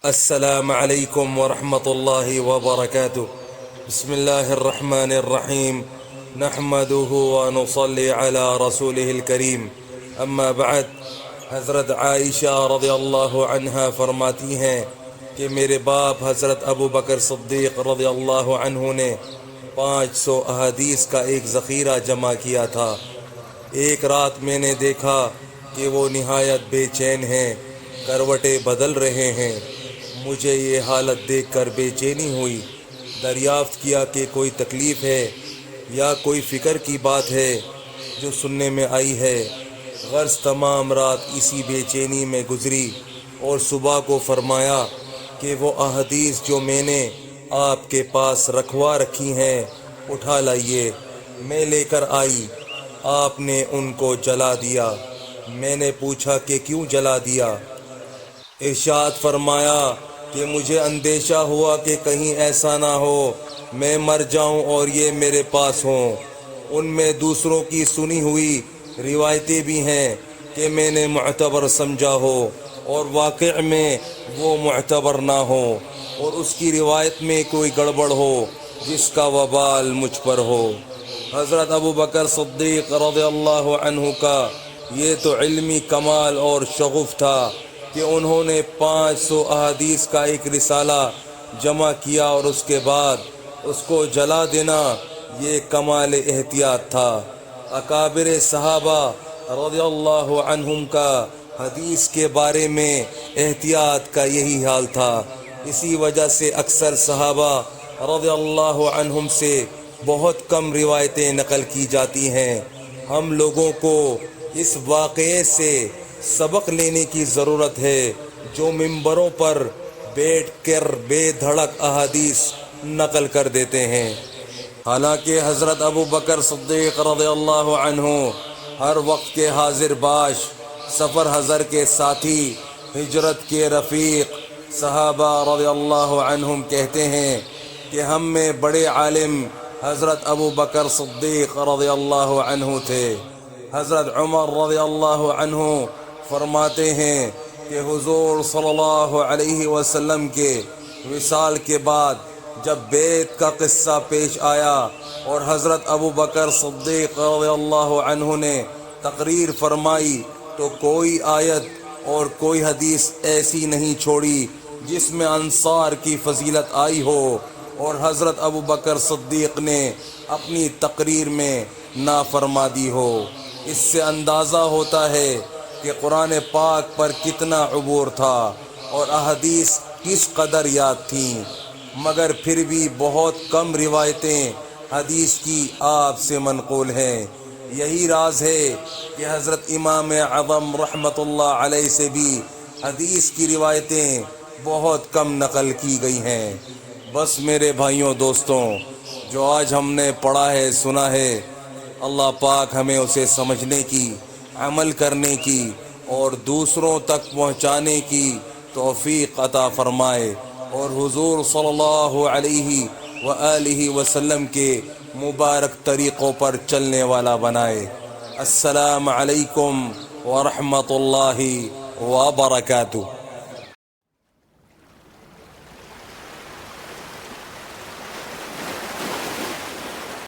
السلام عليكم ورحمة الله وبركاته. بسم الله الرحمن الرحيم. نحمده ونصلي على رسوله الكريم. اما بعد. حضرت عائشہ رضی اللہ عنہا فرماتی ہیں کہ میرے باپ حضرت ابو بکر صدیق رضی اللہ عنہ نے 500 احادیث کا ایک ذخیرہ جمع کیا تھا. ایک رات میں نے دیکھا کہ وہ نہایت بے چین ہیں، کروٹیں بدل رہے ہیں. مجھے یہ حالت دیکھ کر بے چینی ہوئی. دریافت کیا کہ کوئی تکلیف ہے یا کوئی فکر کی بات ہے جو سننے میں آئی ہے. غرض تمام رات اسی بے چینی میں گزری اور صبح کو فرمایا کہ وہ احادیث جو میں نے آپ کے پاس رکھوا رکھی ہیں اٹھا لائیے. میں لے کر آئی. آپ نے ان کو جلا دیا. میں نے پوچھا کہ کیوں جلا دیا؟ ارشاد فرمایا کہ مجھے اندیشہ ہوا کہ کہیں ایسا نہ ہو میں مر جاؤں اور یہ میرے پاس ہوں. ان میں دوسروں کی سنی ہوئی روایتیں بھی ہیں کہ میں نے معتبر سمجھا ہو اور واقع میں وہ معتبر نہ ہو، اور اس کی روایت میں کوئی گڑبڑ ہو جس کا وبال مجھ پر ہو. حضرت ابو بکر صدیق رضی اللہ عنہ کا یہ تو علمی کمال اور شغف تھا کہ انہوں نے 500 احادیث کا ایک رسالہ جمع کیا اور اس کے بعد اس کو جلا دینا یہ کمال احتیاط تھا. اکابر صحابہ رضی اللہ عنہم کا حدیث کے بارے میں احتیاط کا یہی حال تھا. اسی وجہ سے اکثر صحابہ رضی اللہ عنہم سے بہت کم روایتیں نقل کی جاتی ہیں. ہم لوگوں کو اس واقعے سے سبق لینے کی ضرورت ہے جو ممبروں پر بیٹھ کر بے دھڑک احادیث نقل کر دیتے ہیں. حالانکہ حضرت ابو بکر صدیق رضی اللہ عنہ ہر وقت کے حاضر باش، سفر حضر کے ساتھی، ہجرت کے رفیق، صحابہ رضی اللہ عنہم کہتے ہیں کہ ہم میں بڑے عالم حضرت ابو بکر صدیق رضی اللہ عنہ تھے. حضرت عمر رضی اللہ عنہ فرماتے ہیں کہ حضور صلی اللہ علیہ وسلم کے وصال کے بعد جب بیعت کا قصہ پیش آیا اور حضرت ابو بکر صدیق رضی اللہ عنہ نے تقریر فرمائی تو کوئی آیت اور کوئی حدیث ایسی نہیں چھوڑی جس میں انصار کی فضیلت آئی ہو اور حضرت ابو بکر صدیق نے اپنی تقریر میں نافرمانی ہو. اس سے اندازہ ہوتا ہے کہ قرآن پاک پر کتنا عبور تھا اور احادیث کس قدر یاد تھیں، مگر پھر بھی بہت کم روایتیں حدیث کی آپ سے منقول ہیں. یہی راز ہے کہ حضرت امام اعظم رحمۃ اللہ علیہ سے بھی حدیث کی روایتیں بہت کم نقل کی گئی ہیں. بس میرے بھائیوں دوستوں، جو آج ہم نے پڑھا ہے سنا ہے، اللہ پاک ہمیں اسے سمجھنے کی، عمل کرنے کی اور دوسروں تک پہنچانے کی توفیق عطا فرمائے اور حضور صلی اللہ علیہ وآلہ وسلم کے مبارک طریقوں پر چلنے والا بنائے. السلام علیکم ورحمۃ اللہ وبرکاتہ.